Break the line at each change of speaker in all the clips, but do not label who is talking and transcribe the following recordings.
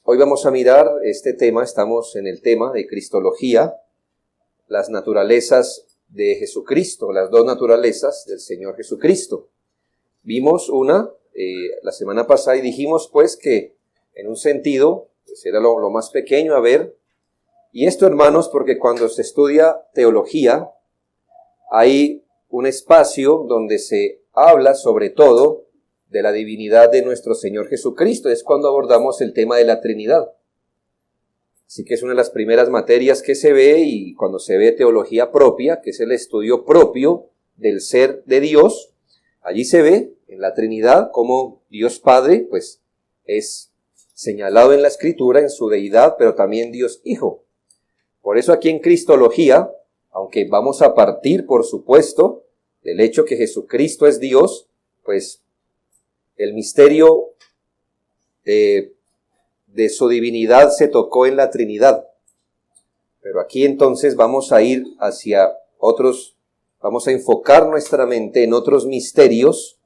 Hoy vamos a mirar este tema, estamos en el tema de Cristología, las naturalezas de Jesucristo, las dos naturalezas del Señor Jesucristo. Vimos una la semana pasada y dijimos pues que en un sentido pues era lo más pequeño a ver. Y esto, hermanos, porque cuando se estudia teología hay un espacio donde se habla sobre todo de la divinidad de nuestro Señor Jesucristo. Es cuando abordamos el tema de la Trinidad. Así que es una de las primeras materias que se ve, y cuando se ve teología propia, que es el estudio propio del ser de Dios, allí se ve en la Trinidad cómo Dios Padre pues es señalado en la Escritura en su deidad, pero también Dios Hijo. Por eso aquí en Cristología, aunque vamos a partir, por supuesto, del hecho que Jesucristo es Dios, pues el misterio de su divinidad se tocó en la Trinidad. Pero aquí entonces vamos a ir hacia otros, vamos a enfocar nuestra mente en otros misterios,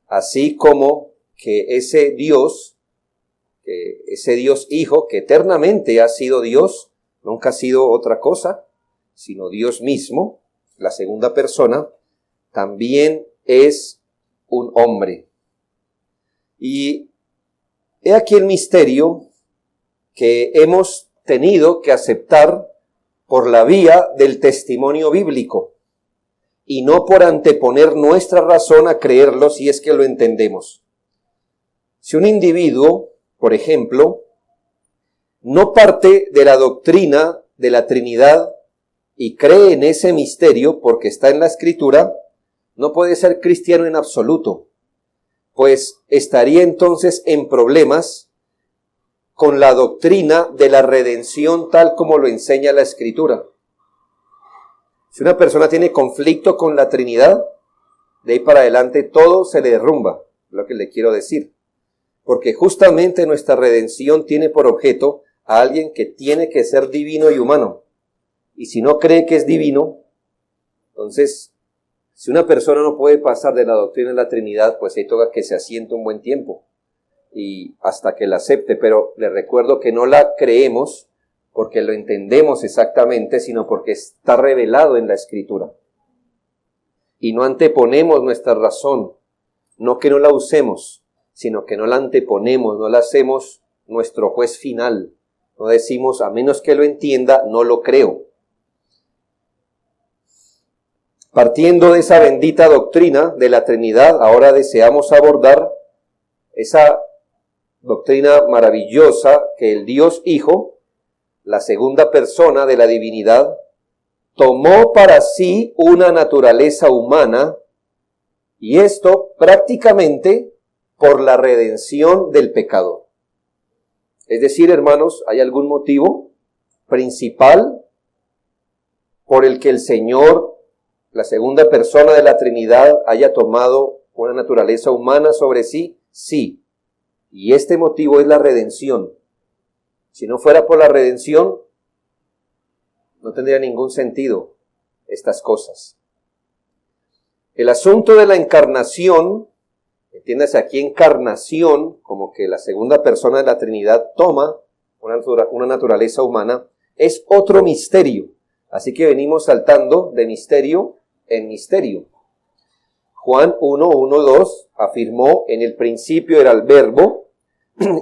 así como que ese Dios Hijo, que eternamente ha sido Dios, nunca ha sido otra cosa, sino Dios mismo, la segunda persona, también es un hombre. Y he aquí el misterio que hemos tenido que aceptar por la vía del testimonio bíblico, y no por anteponer nuestra razón a creerlo si es que lo entendemos. Si un individuo, por ejemplo, no parte de la doctrina de la Trinidad y cree en ese misterio porque está en la Escritura, no puede ser cristiano en absoluto, pues estaría entonces en problemas con la doctrina de la redención tal como lo enseña la Escritura. Si una persona tiene conflicto con la Trinidad, de ahí para adelante todo se le derrumba, es lo que le quiero decir. Porque justamente nuestra redención tiene por objeto a alguien que tiene que ser divino y humano. Y si no cree que es divino, entonces, si una persona no puede pasar de la doctrina de la Trinidad, pues ahí toca que se asiente un buen tiempo y hasta que la acepte. Pero le recuerdo que no la creemos porque lo entendemos exactamente, sino porque está revelado en la Escritura. Y no anteponemos nuestra razón, no que no la usemos, sino que no la anteponemos, no la hacemos nuestro juez final. No decimos, a menos que lo entienda, no lo creo. Partiendo de esa bendita doctrina de la Trinidad, ahora deseamos abordar esa doctrina maravillosa que el Dios Hijo, la segunda persona de la divinidad, tomó para sí una naturaleza humana, y esto prácticamente por la redención del pecado. Es decir, hermanos, ¿hay algún motivo principal por el que el Señor, la segunda persona de la Trinidad, haya tomado una naturaleza humana sobre sí? Sí. Y este motivo es la redención. Si no fuera por la redención, no tendría ningún sentido estas cosas. El asunto de la encarnación, entiéndase aquí encarnación, como que la segunda persona de la Trinidad toma una naturaleza humana, es otro misterio. Así que venimos saltando de misterio en misterio. Juan 1:1-2 afirmó, en el principio era el Verbo,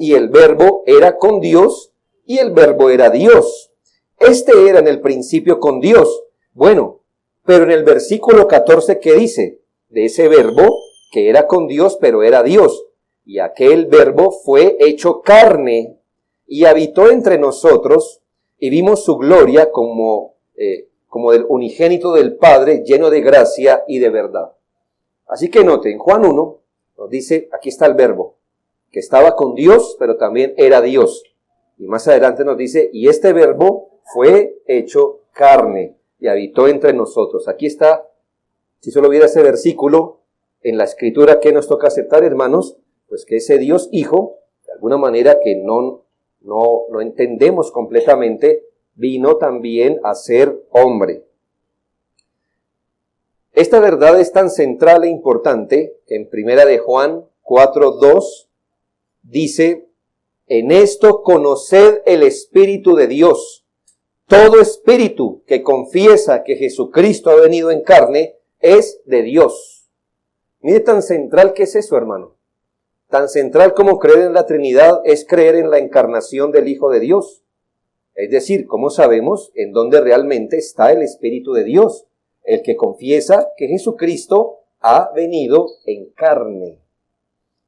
y el Verbo era con Dios, y el Verbo era Dios. Este era en el principio con Dios. Bueno, pero en el versículo 14, ¿qué dice? De ese Verbo que era con Dios, pero era Dios. Y aquel Verbo fue hecho carne y habitó entre nosotros, y vimos su gloria como del unigénito del Padre, lleno de gracia y de verdad. Así que noten, Juan 1 nos dice, aquí está el Verbo, que estaba con Dios, pero también era Dios. Y más adelante nos dice, y este Verbo fue hecho carne y habitó entre nosotros. Aquí está, si solo hubiera ese versículo en la Escritura, ¿qué nos toca aceptar, hermanos? Pues que ese Dios Hijo, de alguna manera que no entendemos completamente, vino también a ser hombre. Esta verdad es tan central e importante que en 1 de Juan 4:2 dice, En esto conoced el Espíritu de Dios. Todo espíritu que confiesa que Jesucristo ha venido en carne es de Dios. Mire tan central que es eso, hermano. Tan central como creer en la Trinidad es creer en la encarnación del Hijo de Dios. Es decir, ¿cómo sabemos en dónde realmente está el Espíritu de Dios? El que confiesa que Jesucristo ha venido en carne.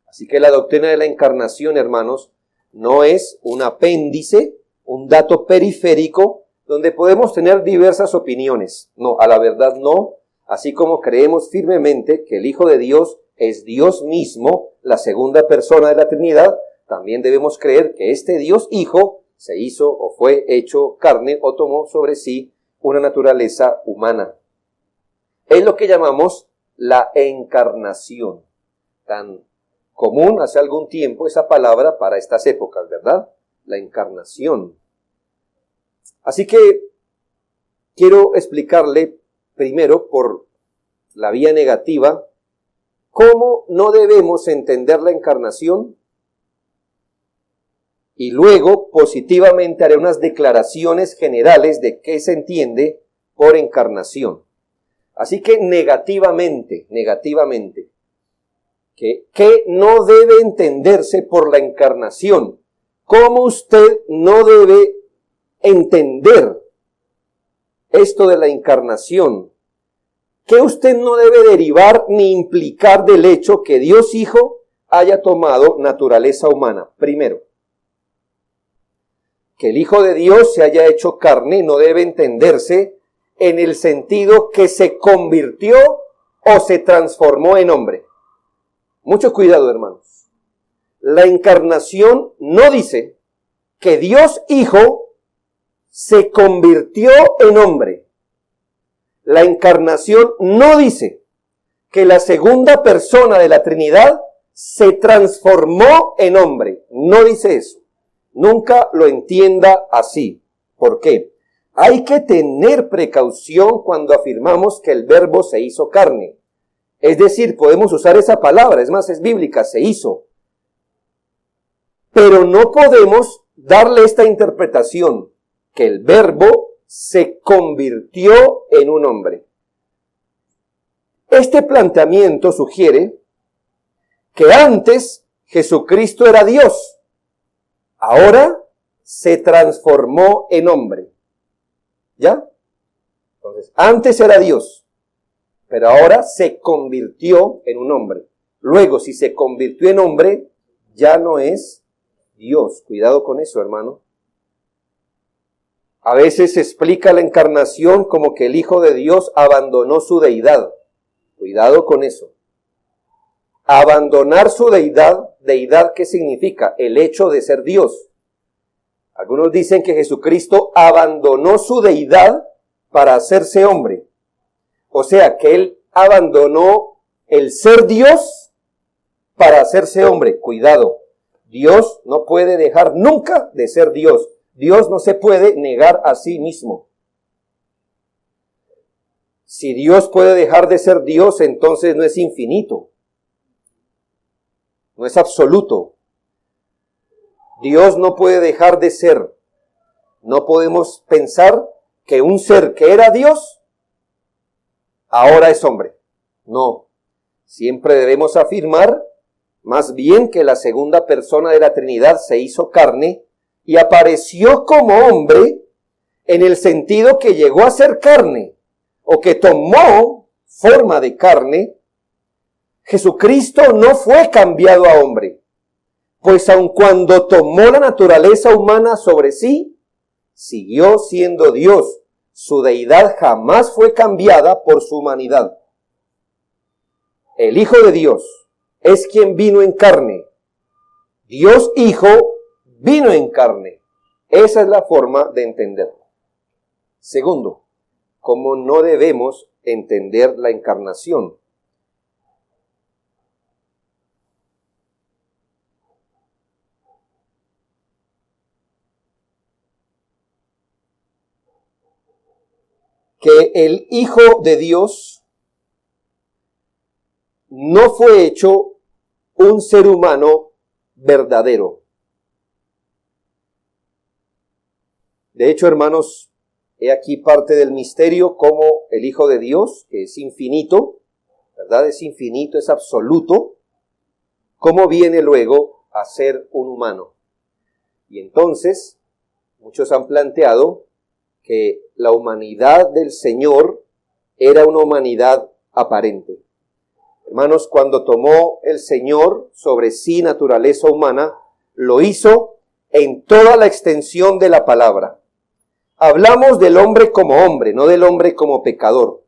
Así que la doctrina de la encarnación, hermanos, no es un apéndice, un dato periférico, donde podemos tener diversas opiniones. No, a la verdad no. Así como creemos firmemente que el Hijo de Dios es Dios mismo, la segunda persona de la Trinidad, también debemos creer que este Dios Hijo se hizo o fue hecho carne o tomó sobre sí una naturaleza humana. Es lo que llamamos la encarnación. Tan común hace algún tiempo esa palabra para estas épocas, ¿verdad? La encarnación. Así que quiero explicarle primero por la vía negativa cómo no debemos entender la encarnación y luego positivamente haré unas declaraciones generales de qué se entiende por encarnación. Así que negativamente, ¿qué no debe entenderse por la encarnación? ¿Cómo usted no debe entender esto de la encarnación? ¿Qué usted no debe derivar ni implicar del hecho que Dios Hijo haya tomado naturaleza humana? Primero, que el Hijo de Dios se haya hecho carne no debe entenderse en el sentido que se convirtió o se transformó en hombre. Mucho cuidado, hermanos. La encarnación no dice que Dios Hijo se convirtió en hombre. La encarnación no dice que la segunda persona de la Trinidad se transformó en hombre. No dice eso. Nunca lo entienda así. ¿Por qué? Hay que tener precaución cuando afirmamos que el Verbo se hizo carne. Es decir, podemos usar esa palabra, es más, es bíblica, se hizo. Pero no podemos darle esta interpretación, que el Verbo se convirtió en un hombre. Este planteamiento sugiere que antes Jesucristo era Dios, ahora se transformó en hombre. ¿Ya? Entonces, antes era Dios, pero ahora se convirtió en un hombre. Luego, si se convirtió en hombre, ya no es Dios. Cuidado con eso, hermano. A veces se explica la encarnación como que el Hijo de Dios abandonó su deidad. Cuidado con eso. Abandonar su deidad, ¿deidad qué significa? El hecho de ser Dios. Algunos dicen que Jesucristo abandonó su deidad para hacerse hombre. O sea, que Él abandonó el ser Dios para hacerse hombre. Cuidado, Dios no puede dejar nunca de ser Dios. Dios no se puede negar a sí mismo. Si Dios puede dejar de ser Dios, entonces no es infinito. No es absoluto. Dios no puede dejar de ser. No podemos pensar que un ser que era Dios, ahora es hombre. No. Siempre debemos afirmar, más bien, que la segunda persona de la Trinidad se hizo carne y apareció como hombre en el sentido que llegó a ser carne o que tomó forma de carne. Jesucristo no fue cambiado a hombre. Pues aun cuando tomó la naturaleza humana sobre sí, siguió siendo Dios. Su deidad jamás fue cambiada por su humanidad. El Hijo de Dios es quien vino en carne. Dios Hijo vino en carne. Esa es la forma de entenderlo. Segundo, ¿cómo no debemos entender la encarnación? Que el Hijo de Dios no fue hecho un ser humano verdadero. De hecho, hermanos, he aquí parte del misterio como el Hijo de Dios, que es infinito, ¿verdad? Es infinito, es absoluto, cómo viene luego a ser un humano. Y entonces, muchos han planteado que la humanidad del Señor era una humanidad aparente. Hermanos, cuando tomó el Señor sobre sí naturaleza humana, lo hizo en toda la extensión de la palabra. Hablamos del hombre como hombre, no del hombre como pecador.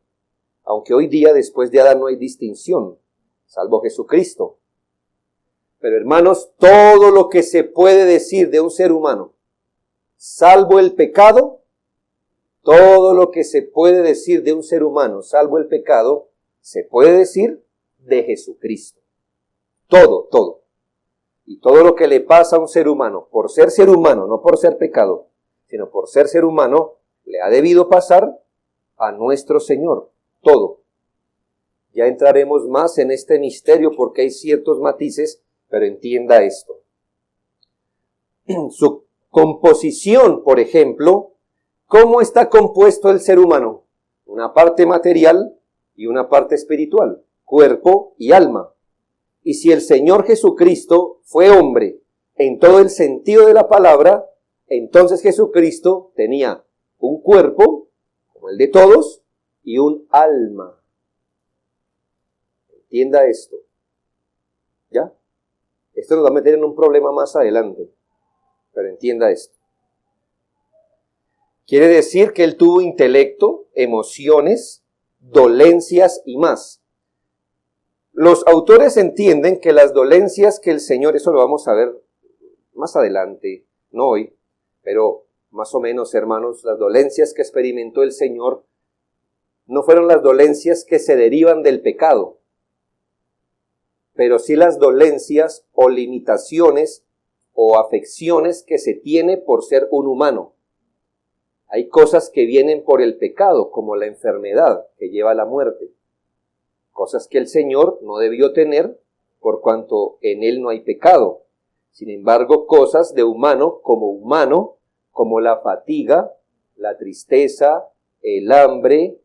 Aunque hoy día, después de Adán, no hay distinción, salvo Jesucristo. Pero hermanos, todo lo que se puede decir de un ser humano, salvo el pecado, todo lo que se puede decir de un ser humano, salvo el pecado, se puede decir de Jesucristo. Todo, todo. Y todo lo que le pasa a un ser humano, no por ser pecado, sino por ser humano, le ha debido pasar a nuestro Señor. Todo. Ya entraremos más en este misterio porque hay ciertos matices, pero entienda esto. Su composición, por ejemplo, ¿cómo está compuesto el ser humano? Una parte material y una parte espiritual, cuerpo y alma. Y si el Señor Jesucristo fue hombre en todo el sentido de la palabra, entonces Jesucristo tenía un cuerpo, como el de todos, y un alma. Entienda esto. ¿Ya? Esto nos va a meter en un problema más adelante, pero entienda esto. Quiere decir que él tuvo intelecto, emociones, dolencias y más. Los autores entienden que las dolencias que el Señor, eso lo vamos a ver más adelante, no hoy, pero más o menos, hermanos, las dolencias que experimentó el Señor no fueron las dolencias que se derivan del pecado, pero sí las dolencias o limitaciones o afecciones que se tiene por ser un humano. Hay cosas que vienen por el pecado, como la enfermedad que lleva a la muerte. Cosas que el Señor no debió tener por cuanto en él no hay pecado. Sin embargo, cosas de humano, como la fatiga, la tristeza, el hambre,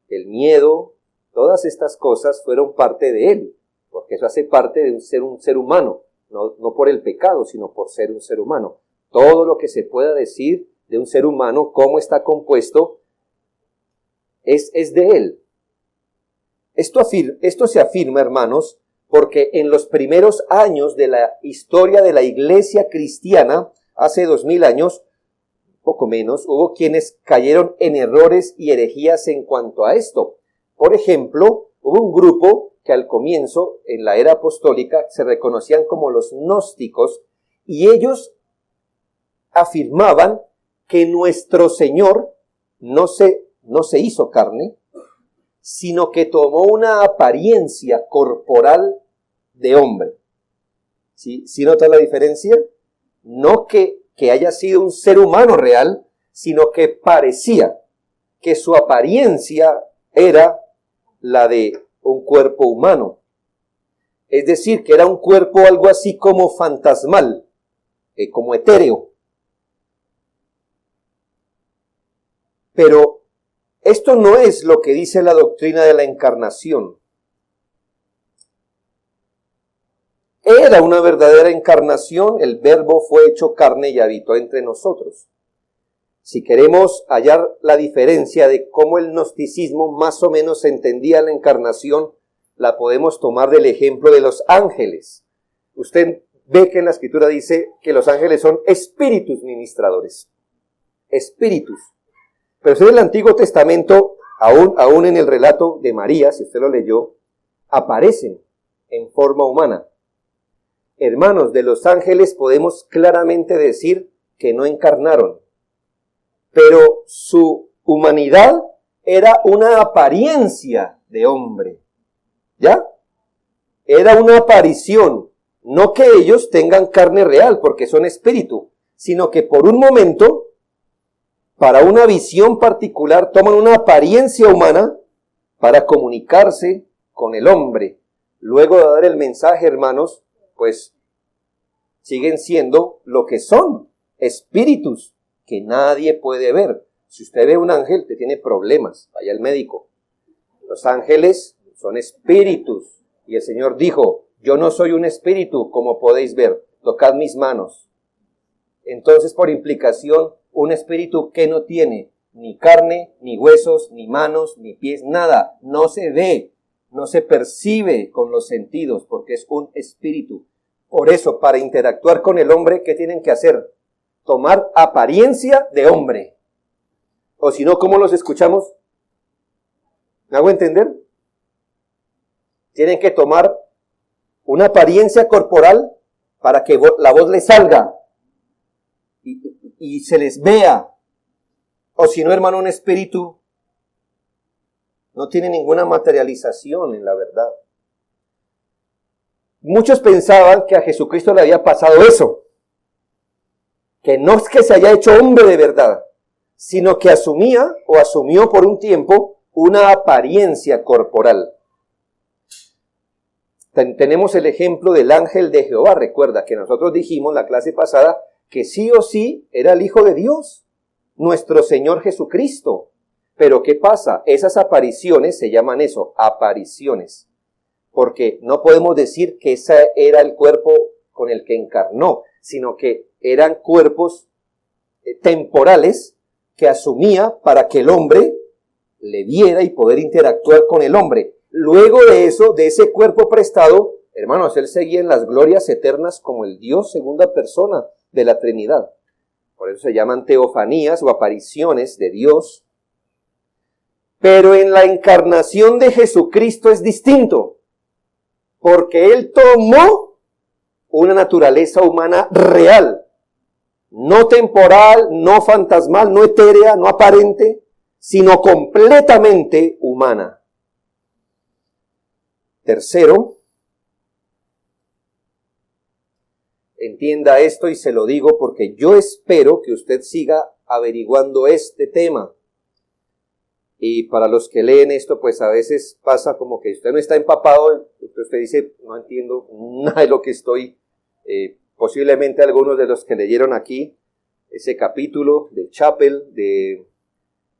el miedo, todas estas cosas fueron parte de él, porque eso hace parte de un ser humano, no por el pecado, sino por ser un ser humano. Todo lo que se pueda decir de un ser humano, cómo está compuesto, es de él. Esto se afirma, hermanos, porque en los primeros años de la historia de la iglesia cristiana, hace 2000 años, poco menos, hubo quienes cayeron en errores y herejías en cuanto a esto. Por ejemplo, hubo un grupo que al comienzo, en la era apostólica, se reconocían como los gnósticos, y ellos afirmaban que nuestro Señor no se hizo carne, sino que tomó una apariencia corporal de hombre. ¿Sí nota la diferencia? No que haya sido un ser humano real, sino que parecía que su apariencia era la de un cuerpo humano. Es decir, que era un cuerpo algo así como fantasmal, como etéreo. Pero esto no es lo que dice la doctrina de la encarnación. Era una verdadera encarnación, el Verbo fue hecho carne y habitó entre nosotros. Si queremos hallar la diferencia de cómo el gnosticismo más o menos entendía la encarnación, la podemos tomar del ejemplo de los ángeles. Usted ve que en la Escritura dice que los ángeles son espíritus ministradores. Espíritus. Pero en el Antiguo Testamento, aún en el relato de María, si usted lo leyó, aparecen en forma humana. Hermanos, de los ángeles podemos claramente decir que no encarnaron, pero su humanidad era una apariencia de hombre, ¿ya? Era una aparición, no que ellos tengan carne real, porque son espíritu, sino que por un momento, para una visión particular, toman una apariencia humana para comunicarse con el hombre. Luego de dar el mensaje, hermanos, pues siguen siendo lo que son, espíritus que nadie puede ver. Si usted ve un ángel, usted tiene problemas, vaya al médico. Los ángeles son espíritus, y el Señor dijo, yo no soy un espíritu, como podéis ver, tocad mis manos. Entonces, por implicación, un espíritu que no tiene ni carne, ni huesos, ni manos, ni pies, nada, no se ve, no se percibe con los sentidos, porque es un espíritu. Por eso, para interactuar con el hombre, ¿qué tienen que hacer? Tomar apariencia de hombre. O si no, ¿cómo los escuchamos? ¿Me hago entender? Tienen que tomar una apariencia corporal para que la voz les salga y se les vea. O si no, hermano, un espíritu no tiene ninguna materialización en la verdad. Muchos pensaban que a Jesucristo le había pasado eso, que no es que se haya hecho hombre de verdad, sino que asumió por un tiempo una apariencia corporal. Tenemos el ejemplo del ángel de Jehová. Recuerda que nosotros dijimos en la clase pasada que sí o sí era el Hijo de Dios, nuestro Señor Jesucristo. Pero ¿qué pasa? Esas apariciones se llaman eso, apariciones. Porque no podemos decir que ese era el cuerpo con el que encarnó, sino que eran cuerpos temporales que asumía para que el hombre le viera y poder interactuar con el hombre. Luego de eso, de ese cuerpo prestado, hermanos, él seguía en las glorias eternas como el Dios segunda persona de la Trinidad. Por eso se llaman teofanías o apariciones de Dios. Pero en la encarnación de Jesucristo es distinto, porque él tomó una naturaleza humana real, no temporal, no fantasmal, no etérea, no aparente, sino completamente humana. Tercero, entienda esto y se lo digo porque yo espero que usted siga averiguando este tema. Y para los que leen esto, pues a veces pasa como que usted no está empapado, usted dice, no entiendo nada de lo que estoy. Posiblemente algunos de los que leyeron aquí ese capítulo de Chapel, de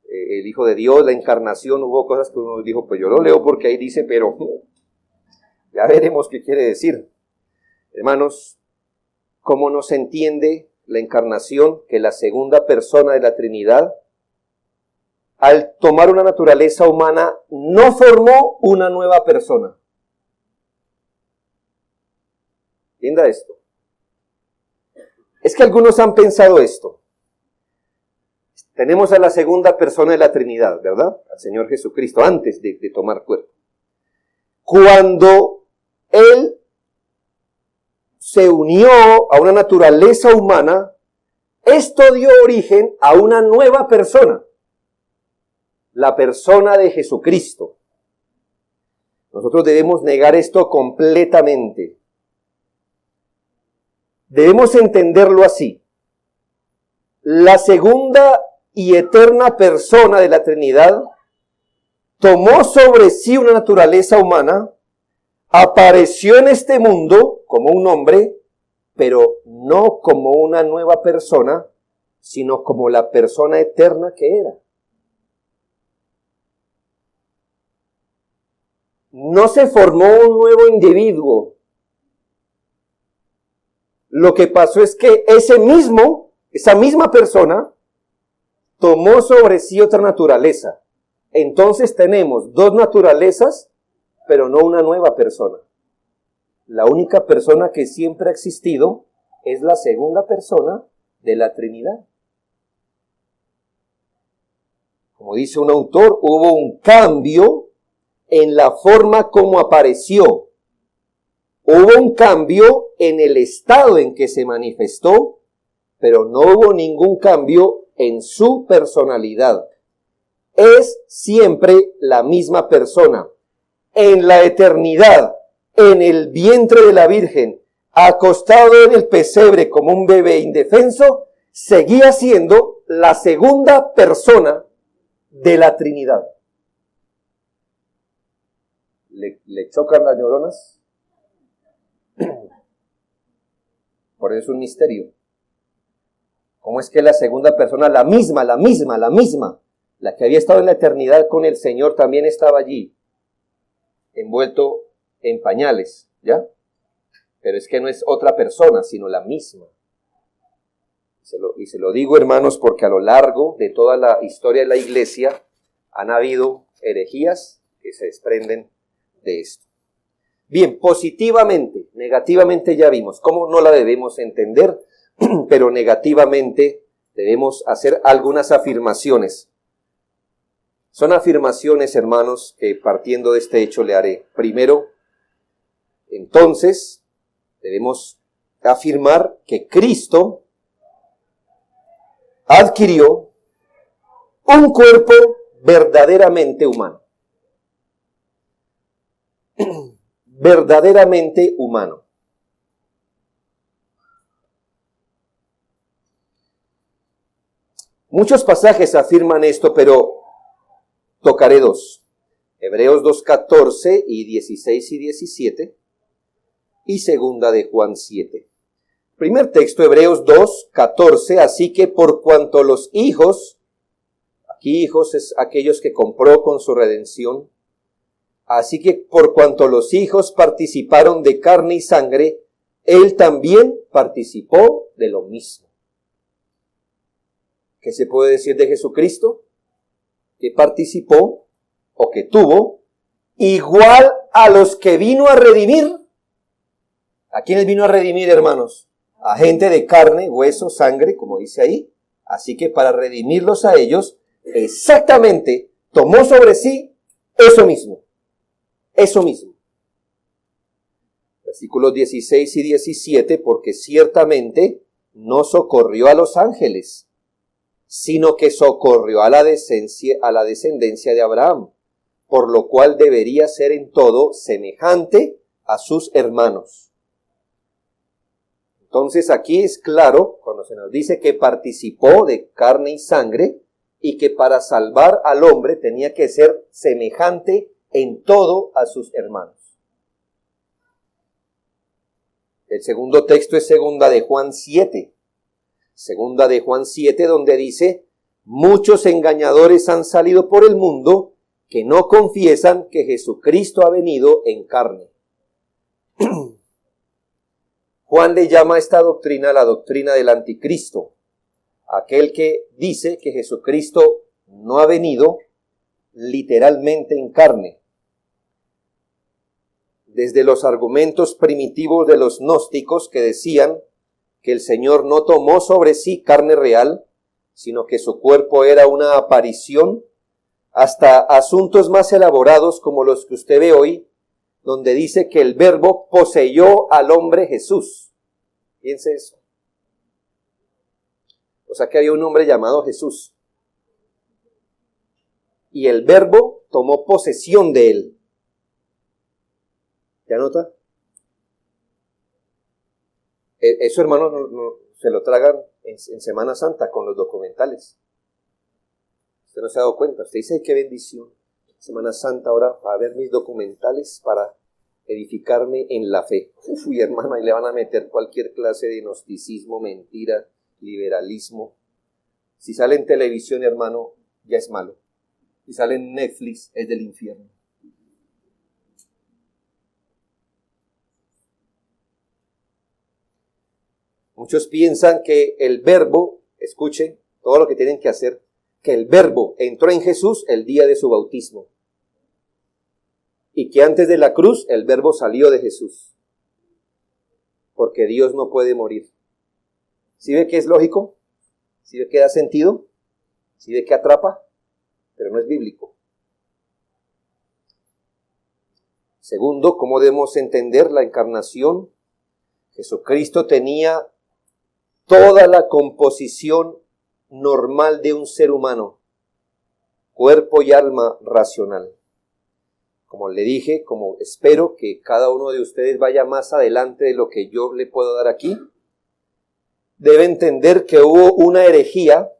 el Hijo de Dios, la encarnación, hubo cosas que uno dijo, pues yo lo leo porque ahí dice, pero ya veremos qué quiere decir. Hermanos, ¿cómo no se entiende la encarnación? Que la segunda persona de la Trinidad, al tomar una naturaleza humana, no formó una nueva persona. Entienda esto. Es que algunos han pensado esto. Tenemos a la segunda persona de la Trinidad, ¿verdad? Al Señor Jesucristo, antes de tomar cuerpo. Cuando Él se unió a una naturaleza humana, esto dio origen a una nueva persona. La persona de Jesucristo. Nosotros debemos negar esto completamente. Debemos entenderlo así. La segunda y eterna persona de la Trinidad tomó sobre sí una naturaleza humana, apareció en este mundo como un hombre, pero no como una nueva persona, sino como la persona eterna que era. No se formó un nuevo individuo. Lo que pasó es que esa misma persona, tomó sobre sí otra naturaleza. Entonces tenemos dos naturalezas, pero no una nueva persona. La única persona que siempre ha existido es la segunda persona de la Trinidad. Como dice un autor, hubo un cambio en la forma como apareció. Hubo un cambio en el estado en que se manifestó, pero no hubo ningún cambio en su personalidad. Es siempre la misma persona. En la eternidad, en el vientre de la Virgen, acostado en el pesebre como un bebé indefenso, seguía siendo la segunda persona de la Trinidad. ¿Le chocan las neuronas? Por eso es un misterio. ¿Cómo es que la segunda persona, la misma, la que había estado en la eternidad con el Señor, también estaba allí, envuelto en pañales, ¿ya? Pero es que no es otra persona, sino la misma. Y se lo digo, hermanos, porque a lo largo de toda la historia de la iglesia han habido herejías que se desprenden de esto. Bien, positivamente, negativamente ya vimos cómo no la debemos entender, pero negativamente debemos hacer algunas afirmaciones. Son afirmaciones, hermanos, que partiendo de este hecho le haré. Primero, entonces, debemos afirmar que Cristo adquirió un cuerpo verdaderamente humano. Verdaderamente humano. Muchos pasajes afirman esto, pero tocaré dos. Hebreos 2:14 y 16 y 17 y segunda de Juan 7. Primer texto, Hebreos 2:14, así que por cuanto los hijos, aquí hijos es aquellos que compró con su redención, así que por cuanto los hijos participaron de carne y sangre, él también participó de lo mismo. ¿Qué se puede decir de Jesucristo? Que participó o que tuvo igual a los que vino a redimir. ¿A quiénes vino a redimir, hermanos? A gente de carne, hueso, sangre, como dice ahí. Así que para redimirlos a ellos, exactamente tomó sobre sí eso mismo. Eso mismo. Versículos 16 y 17, porque ciertamente no socorrió a los ángeles, sino que socorrió a la descendencia de Abraham, por lo cual debería ser en todo semejante a sus hermanos. Entonces aquí es claro, cuando se nos dice que participó de carne y sangre, y que para salvar al hombre tenía que ser semejante en todo a sus hermanos. El segundo texto es segunda de Juan 7. Segunda de Juan 7, donde dice, muchos engañadores han salido por el mundo que no confiesan que Jesucristo ha venido en carne. Juan le llama a esta doctrina la doctrina del anticristo, aquel que dice que Jesucristo no ha venido literalmente en carne. Desde los argumentos primitivos de los gnósticos que decían que el Señor no tomó sobre sí carne real, sino que su cuerpo era una aparición, hasta asuntos más elaborados como los que usted ve hoy, donde dice que el Verbo poseyó al hombre Jesús. Piense eso. O sea que había un hombre llamado Jesús. Y el Verbo tomó posesión de él. ¿Ya nota? Eso, hermanos, no, se lo tragan en Semana Santa con los documentales. Usted no se ha dado cuenta. Usted dice, ay, qué bendición. Semana Santa ahora para ver mis documentales para edificarme en la fe. Uy, hermano, ahí le van a meter cualquier clase de gnosticismo, mentira, liberalismo. Si sale en televisión, hermano, ya es malo. Si sale en Netflix, es del infierno. Muchos piensan que el Verbo, escuchen todo lo que tienen que hacer, que el Verbo entró en Jesús el día de su bautismo. Y que antes de la cruz el Verbo salió de Jesús. Porque Dios no puede morir. ¿Sí ve que es lógico? ¿Sí ve que da sentido? ¿Sí ve que atrapa? Pero no es bíblico. Segundo, ¿cómo debemos entender la encarnación? Jesucristo tenía toda la composición normal de un ser humano, cuerpo y alma racional. Como le dije, como espero que cada uno de ustedes vaya más adelante de lo que yo le puedo dar aquí, debe entender que hubo una herejía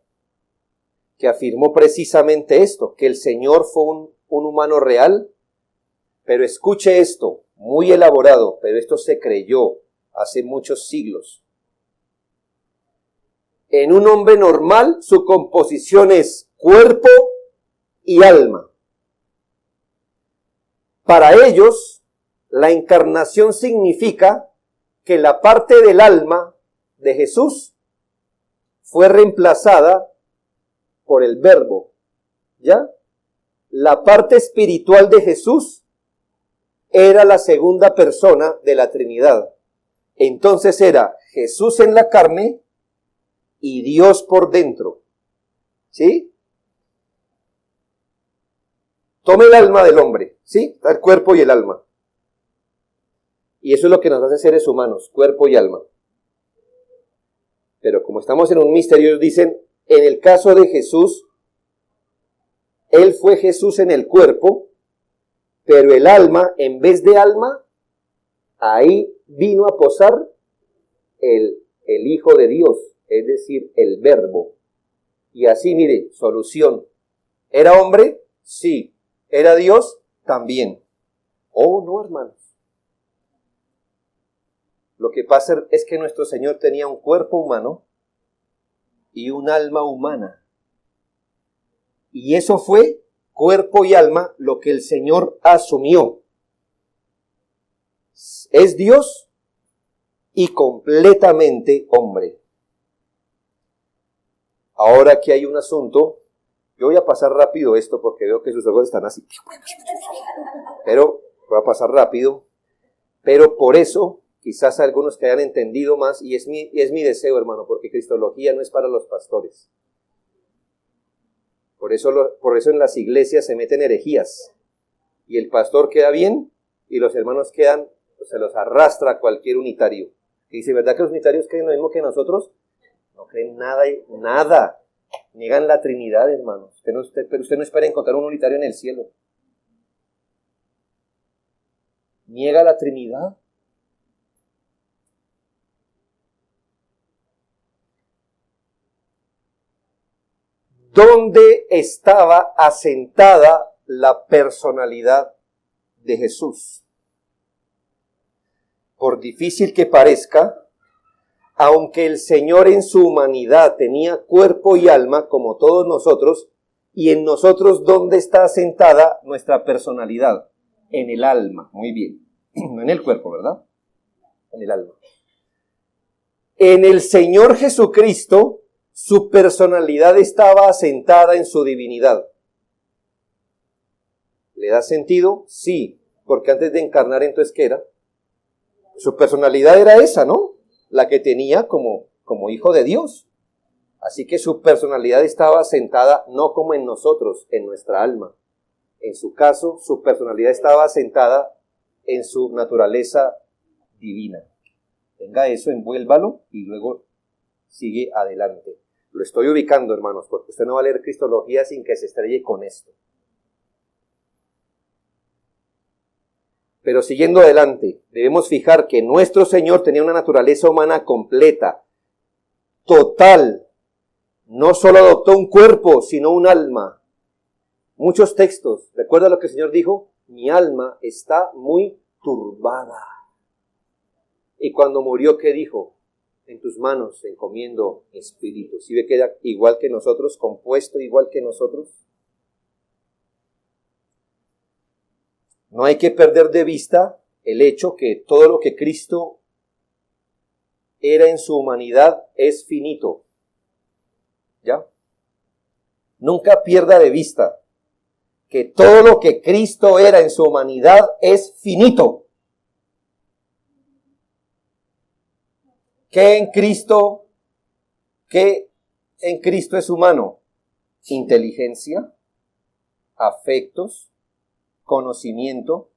que afirmó precisamente esto, que el Señor fue un humano real, pero escuche esto, muy elaborado, pero esto se creyó hace muchos siglos. En un hombre normal, su composición es cuerpo y alma. Para ellos, la encarnación significa que la parte del alma de Jesús fue reemplazada por el Verbo, ¿ya? La parte espiritual de Jesús era la segunda persona de la Trinidad. Entonces era Jesús en la carne y Dios por dentro. ¿Sí? Tome el alma del hombre, ¿sí? Está el cuerpo y el alma. Y eso es lo que nos hace seres humanos, cuerpo y alma. Pero como estamos en un misterio, dicen, en el caso de Jesús, Él fue Jesús en el cuerpo, pero el alma, en vez de alma, ahí vino a posar el Hijo de Dios, es decir, el Verbo. Y así, mire, solución. ¿Era hombre? Sí. ¿Era Dios? También. Oh, no, hermanos. Lo que pasa es que nuestro Señor tenía un cuerpo humano y un alma humana. Y eso fue cuerpo y alma lo que el Señor asumió. Es Dios y completamente hombre. Ahora aquí hay un asunto. Yo voy a pasar rápido esto porque veo que sus ojos están así. Pero voy a pasar rápido. Pero por eso, quizás algunos que hayan entendido más, y es mi deseo, hermano, porque cristología no es para los pastores. Por eso en las iglesias se meten herejías. Y el pastor queda bien y los hermanos quedan, se los arrastra cualquier unitario. Y dice, ¿verdad que los unitarios creen lo mismo que nosotros? No creen nada, nada. Niegan la Trinidad, hermanos. Pero usted no espera encontrar un unitario en el cielo. Niega la Trinidad. ¿Dónde estaba asentada la personalidad de Jesús? Por difícil que parezca, aunque el Señor en su humanidad tenía cuerpo y alma como todos nosotros, y en nosotros, ¿dónde está asentada nuestra personalidad? En el alma, muy bien. No en el cuerpo, ¿verdad? En el alma. En el Señor Jesucristo, su personalidad estaba asentada en su divinidad. ¿Le da sentido? Sí, porque antes de encarnar, entonces, ¿qué era? Su personalidad era esa, ¿no? La que tenía como hijo de Dios. Así que su personalidad estaba asentada no como en nosotros, en nuestra alma. En su caso, su personalidad estaba asentada en su naturaleza divina. Tenga eso, envuélvalo y luego sigue adelante. Lo estoy ubicando, hermanos, porque usted no va a leer cristología sin que se estrelle con esto. Pero siguiendo adelante, debemos fijar que nuestro Señor tenía una naturaleza humana completa, total. No solo adoptó un cuerpo, sino un alma. Muchos textos. ¿Recuerda lo que el Señor dijo? Mi alma está muy turbada. Y cuando murió, ¿qué dijo? En tus manos encomiendo mi espíritu. ¿Sí ve que era igual que nosotros, compuesto igual que nosotros? No hay que perder de vista el hecho que todo lo que Cristo era en su humanidad es finito. ¿Ya? Nunca pierda de vista que todo lo que Cristo era en su humanidad es finito. ¿Qué en Cristo es humano? Inteligencia, afectos, conocimiento.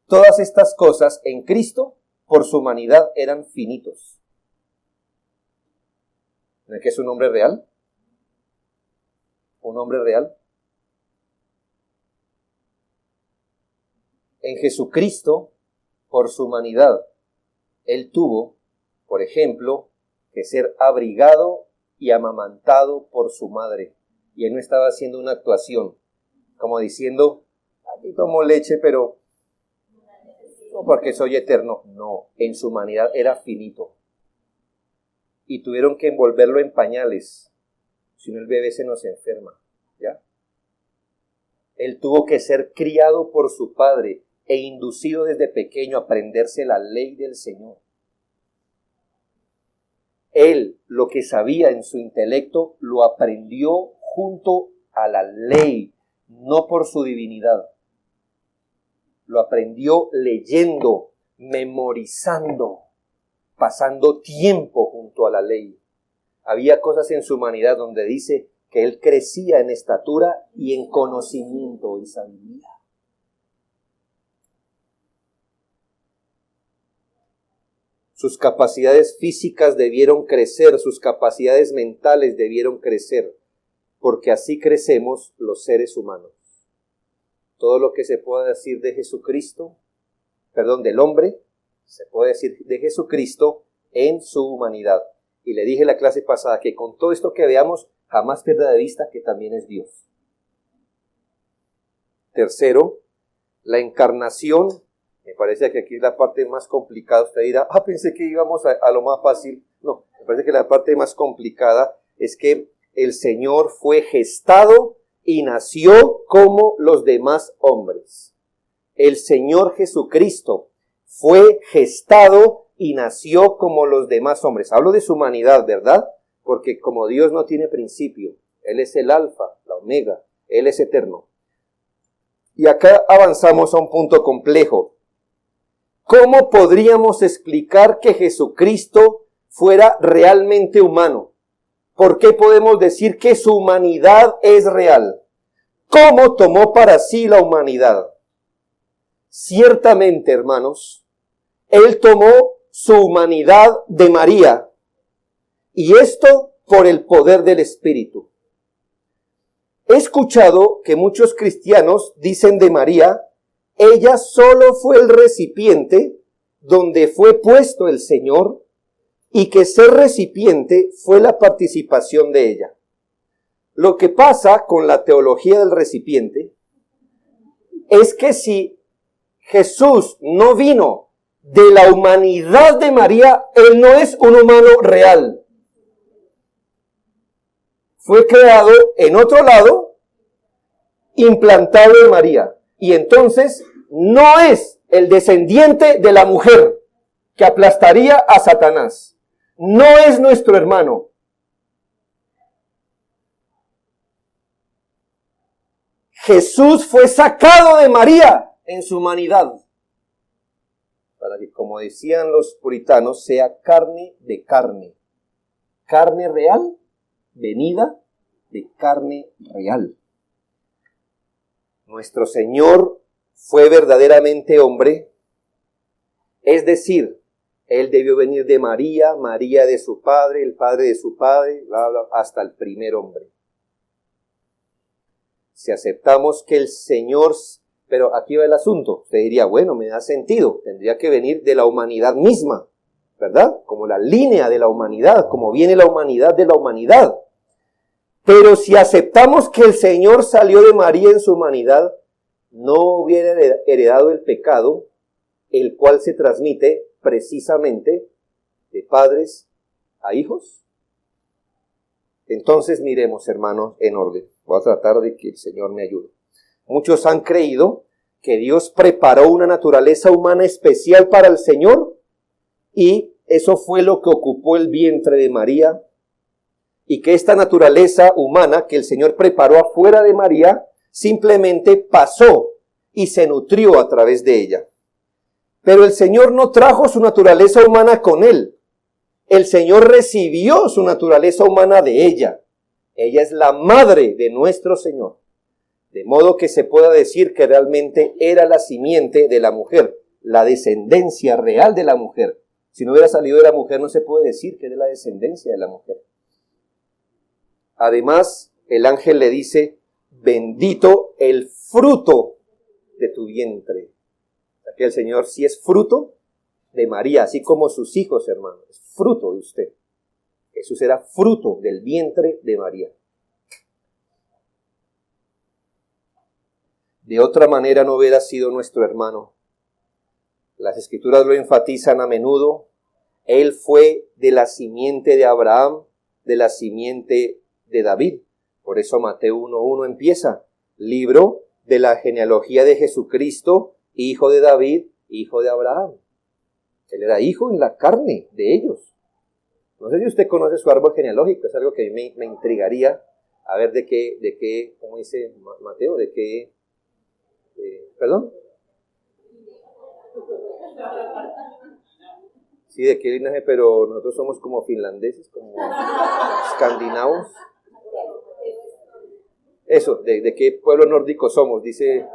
Todas estas cosas en Cristo, por su humanidad, eran finitos. ¿No es que es un hombre real? ¿Un hombre real? En Jesucristo, por su humanidad, Él tuvo, por ejemplo, que ser abrigado y amamantado por su madre. Y Él no estaba haciendo una actuación, como diciendo, aquí tomo leche, pero no porque soy eterno. No, en su humanidad era finito. y tuvieron que envolverlo en pañales. Si no, el bebé se nos enferma, ¿ya? Él tuvo que ser criado por su padre e inducido desde pequeño a aprenderse la ley del Señor. Él, lo que sabía en su intelecto, lo aprendió junto a la ley, no por su divinidad. Lo aprendió leyendo, memorizando, pasando tiempo junto a la ley. Había cosas en su humanidad donde dice que él crecía en estatura y en conocimiento y sabiduría. Sus capacidades físicas debieron crecer, sus capacidades mentales debieron crecer, porque así crecemos los seres humanos. Todo lo que se pueda decir de Jesucristo, del hombre, se puede decir de Jesucristo en su humanidad. Y le dije en la clase pasada que con todo esto que veamos, jamás pierda de vista que también es Dios. Tercero, la encarnación. Me parece que aquí es la parte más complicada. Usted dirá, pensé que íbamos a lo más fácil. No, me parece que la parte más complicada es que el Señor fue gestado y nació como los demás hombres. El Señor Jesucristo fue gestado y nació como los demás hombres. Hablo de su humanidad, ¿verdad? Porque como Dios no tiene principio, Él es el alfa, la omega, Él es eterno. Y acá avanzamos a un punto complejo. ¿Cómo podríamos explicar que Jesucristo fuera realmente humano? ¿Por qué podemos decir que su humanidad es real? ¿Cómo tomó para sí la humanidad? Ciertamente, hermanos, Él tomó su humanidad de María, y esto por el poder del Espíritu. He escuchado que muchos cristianos dicen de María, ella solo fue el recipiente donde fue puesto el Señor, y que ser recipiente fue la participación de ella. Lo que pasa con la teología del recipiente es que si Jesús no vino de la humanidad de María, Él no es un humano real. Fue creado en otro lado, implantado en María. Y entonces no es el descendiente de la mujer que aplastaría a Satanás. No es nuestro hermano. Jesús fue sacado de María en su humanidad, para que, como decían los puritanos, sea carne de carne. Carne real, venida de carne real. Nuestro Señor fue verdaderamente hombre, es decir, Él debió venir de María, María de su padre, el padre de su padre, bla, bla, hasta el primer hombre. Si aceptamos que el Señor, pero aquí va el asunto, usted diría, bueno, me da sentido, tendría que venir de la humanidad misma, ¿verdad? Como la línea de la humanidad, como viene la humanidad de la humanidad. Pero si aceptamos que el Señor salió de María en su humanidad, no hubiera heredado el pecado, el cual se transmite precisamente de padres a hijos. Entonces miremos, hermanos, en orden. Voy a tratar de que el Señor me ayude. Muchos han creído que Dios preparó una naturaleza humana especial para el Señor, y eso fue lo que ocupó el vientre de María, y que esta naturaleza humana que el Señor preparó afuera de María simplemente pasó y se nutrió a través de ella. Pero el Señor no trajo su naturaleza humana con Él. El Señor recibió su naturaleza humana de ella. Ella es la madre de nuestro Señor. De modo que se pueda decir que realmente era la simiente de la mujer, la descendencia real de la mujer. Si no hubiera salido de la mujer, no se puede decir que era la descendencia de la mujer. Además, el ángel le dice, bendito el fruto de tu vientre. O sea que el Señor sí es fruto de María, así como sus hijos, hermanos, es fruto de usted. Jesús era fruto del vientre de María. De otra manera no hubiera sido nuestro hermano. Las Escrituras lo enfatizan a menudo. Él fue de la simiente de Abraham, de la simiente de David. Por eso Mateo 1:1 empieza, libro de la genealogía de Jesucristo, hijo de David, hijo de Abraham. Él era hijo en la carne de ellos. No sé si usted conoce su árbol genealógico, es algo que a mí me intrigaría, a ver de qué, ¿cómo dice Mateo? ¿Perdón? Sí, de qué linaje, pero nosotros somos como finlandeses, como escandinavos. Eso, de qué pueblo nórdico somos, dice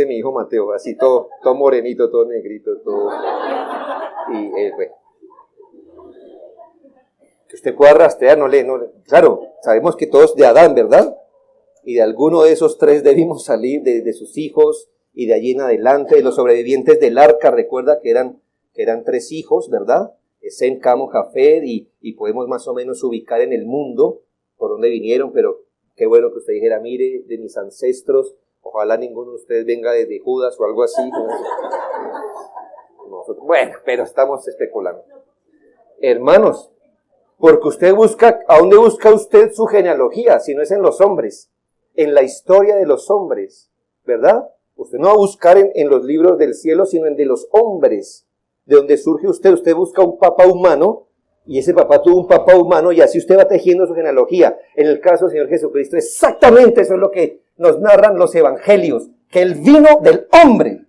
mi hijo Mateo, así todo morenito, todo negrito, todo. Y bueno. Que usted pueda rastrear, no le. Claro, sabemos que todos de Adán, ¿verdad? Y de alguno de esos tres debimos salir, de sus hijos, y de allí en adelante, de los sobrevivientes del arca, recuerda que eran 3 hijos, ¿verdad? Sem, Cam, Jafet, y podemos más o menos ubicar en el mundo por dónde vinieron, pero qué bueno que usted dijera, mire, de mis ancestros, ojalá ninguno de ustedes venga de Judas o algo así. Bueno, pero estamos especulando. Hermanos, porque usted busca, ¿a dónde busca usted su genealogía? Si no es en los hombres, en la historia de los hombres, ¿verdad? Usted no va a buscar en los libros del cielo, sino en de los hombres. De donde surge usted busca un papá humano, y ese papá tuvo un papá humano, y así usted va tejiendo su genealogía. En el caso del Señor Jesucristo, exactamente eso es lo que nos narran los evangelios, que Él vino del hombre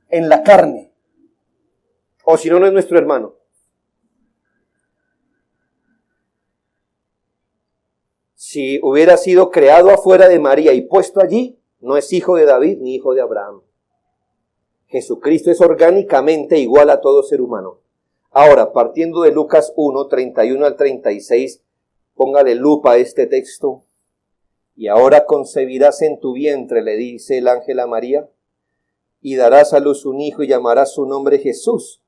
en la carne. O si no, no es nuestro hermano. Si hubiera sido creado afuera de María y puesto allí, no es hijo de David ni hijo de Abraham. Jesucristo es orgánicamente igual a todo ser humano. Ahora, partiendo de Lucas 1, 31 al 36, póngale lupa a este texto. Y ahora concebirás en tu vientre, le dice el ángel a María, y darás a luz un hijo y llamarás su nombre Jesús.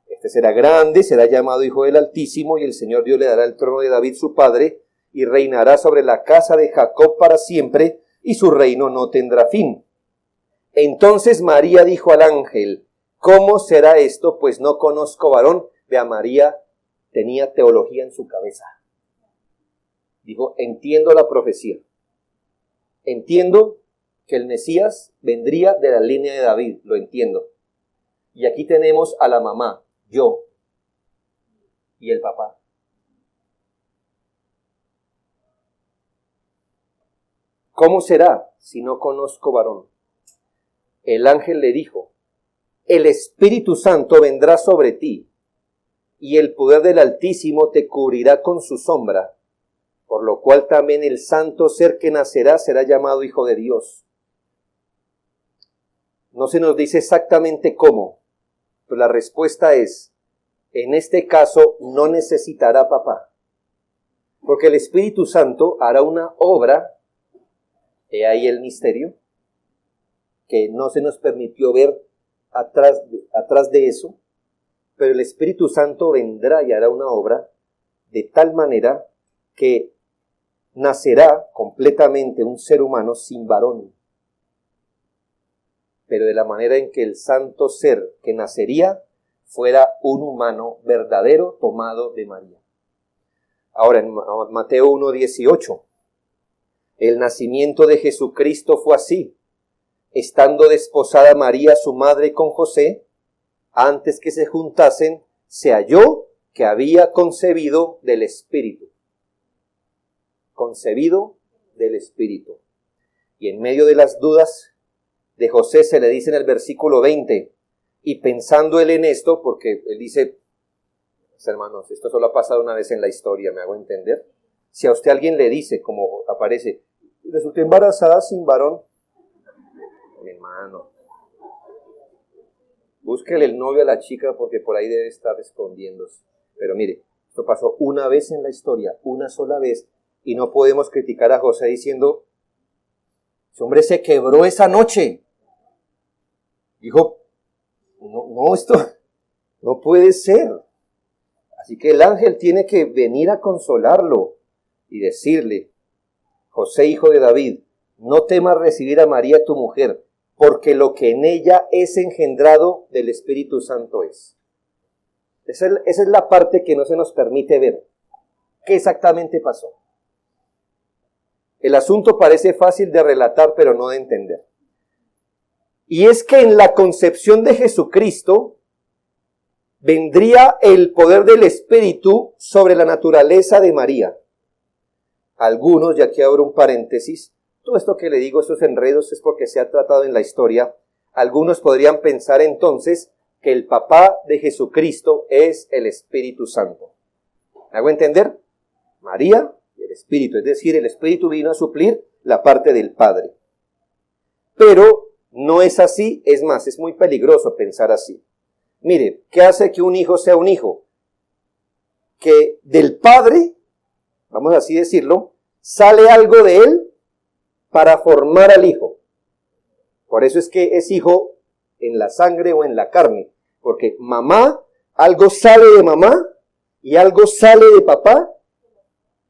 Este será grande, será llamado Hijo del Altísimo, y el Señor Dios le dará el trono de David su padre, y reinará sobre la casa de Jacob para siempre, y su reino no tendrá fin. Entonces María dijo al ángel, ¿cómo será esto? Pues no conozco varón. Vea, María tenía teología en su cabeza. Dijo, entiendo la profecía. Entiendo que el Mesías vendría de la línea de David, lo entiendo. Y aquí tenemos a la mamá, yo, y el papá. ¿Cómo será si no conozco varón? El ángel le dijo, el Espíritu Santo vendrá sobre ti, y el poder del Altísimo te cubrirá con su sombra, por lo cual también el santo ser que nacerá será llamado Hijo de Dios. No se nos dice exactamente cómo, pero la respuesta es, en este caso no necesitará papá, porque el Espíritu Santo hará una obra, he ahí el misterio, que no se nos permitió ver atrás de eso, pero el Espíritu Santo vendrá y hará una obra de tal manera que nacerá completamente un ser humano sin varón, pero de la manera en que el santo ser que nacería fuera un humano verdadero tomado de María. Ahora en Mateo 1:18, el nacimiento de Jesucristo fue así. Estando desposada María, su madre, con José, antes que se juntasen, se halló que había concebido del Espíritu. Concebido del Espíritu. Y en medio de las dudas de José se le dice en el versículo 20, y pensando él en esto, porque él dice, hermanos, esto solo ha pasado una vez en la historia, ¿me hago entender? Si a usted alguien le dice, como aparece, resulté embarazada sin varón, mi hermano, búsquele el novio a la chica porque por ahí debe estar escondiéndose. Pero mire, esto pasó una vez en la historia, una sola vez, y no podemos criticar a José diciendo, ese hombre se quebró esa noche. Dijo, no, esto no puede ser. Así que el ángel tiene que venir a consolarlo y decirle, José, hijo de David, no temas recibir a María tu mujer, porque lo que en ella es engendrado del Espíritu Santo es. Esa es la parte que no se nos permite ver. ¿Qué exactamente pasó? El asunto parece fácil de relatar, pero no de entender. Y es que en la concepción de Jesucristo vendría el poder del Espíritu sobre la naturaleza de María. Algunos, y aquí abro un paréntesis, todo esto que le digo, estos enredos, es porque se ha tratado en la historia. Algunos podrían pensar entonces que el papá de Jesucristo es el Espíritu Santo. ¿Me hago entender? María y el Espíritu, es decir, el Espíritu vino a suplir la parte del Padre. Pero no es así, es más, es muy peligroso pensar así. Mire, ¿qué hace que un hijo sea un hijo? Que del Padre, vamos así decirlo, sale algo de él para formar al hijo. Por eso es que es hijo en la sangre o en la carne. Porque mamá, algo sale de mamá y algo sale de papá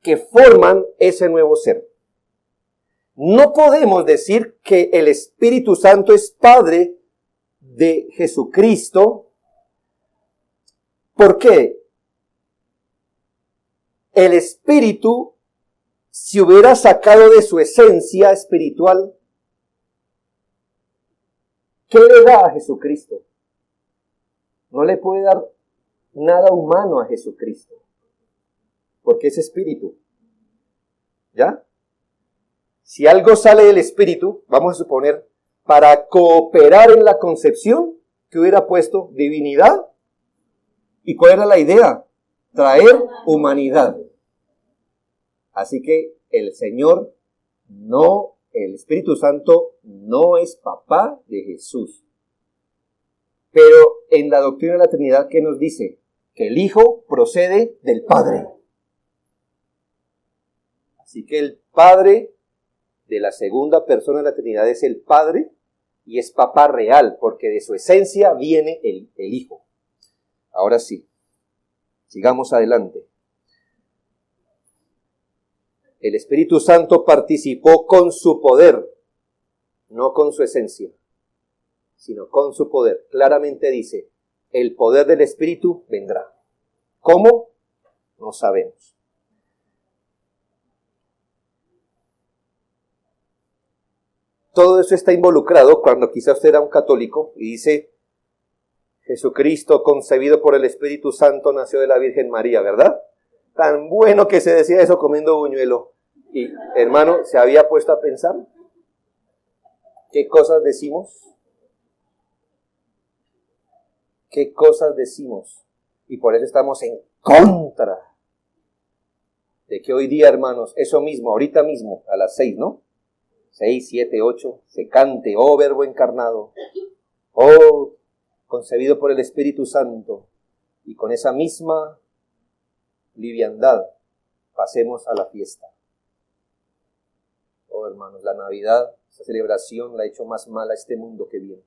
que forman ese nuevo ser. No podemos decir que el Espíritu Santo es Padre de Jesucristo. ¿Por qué? El Espíritu, si hubiera sacado de su esencia espiritual, ¿qué le da a Jesucristo? No le puede dar nada humano a Jesucristo, porque es espíritu. ¿Ya? Si algo sale del espíritu, vamos a suponer, para cooperar en la concepción, que hubiera puesto divinidad. ¿Y cuál era la idea? Traer humanidad. Así que el Señor no, el Espíritu Santo no es papá de Jesús. Pero en la doctrina de la Trinidad, ¿qué nos dice? Que el Hijo procede del Padre. Así que el Padre de la segunda persona de la Trinidad es el Padre y es papá real, porque de su esencia viene el Hijo. Ahora sí, sigamos adelante. El Espíritu Santo participó con su poder, no con su esencia, sino con su poder. Claramente dice, el poder del Espíritu vendrá. ¿Cómo? No sabemos. Todo eso está involucrado cuando quizás usted era un católico y dice, Jesucristo concebido por el Espíritu Santo nació de la Virgen María, ¿verdad? Tan bueno que se decía eso comiendo buñuelo. Y hermano, ¿se había puesto a pensar qué cosas decimos? ¿Qué cosas decimos? Y por eso estamos en contra de que hoy día, hermanos, eso mismo, ahorita mismo, a las 6, ¿no? 6, 7, 8, se cante, oh Verbo encarnado, oh concebido por el Espíritu Santo, y con esa misma liviandad pasemos a la fiesta. Oh hermanos, la Navidad, esa celebración la ha hecho más mal a este mundo que viene.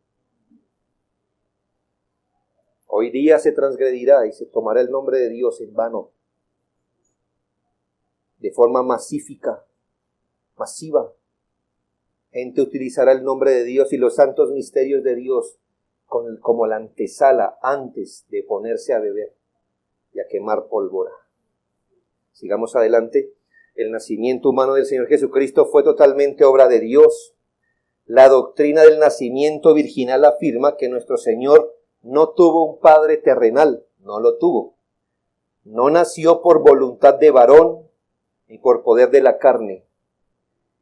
Hoy día se transgredirá y se tomará el nombre de Dios en vano, de forma masiva. Gente utilizará el nombre de Dios y los santos misterios de Dios como la antesala antes de ponerse a beber y a quemar pólvora. Sigamos adelante. El nacimiento humano del Señor Jesucristo fue totalmente obra de Dios. La doctrina del nacimiento virginal afirma que nuestro Señor no tuvo un padre terrenal, no lo tuvo. No nació por voluntad de varón ni por poder de la carne.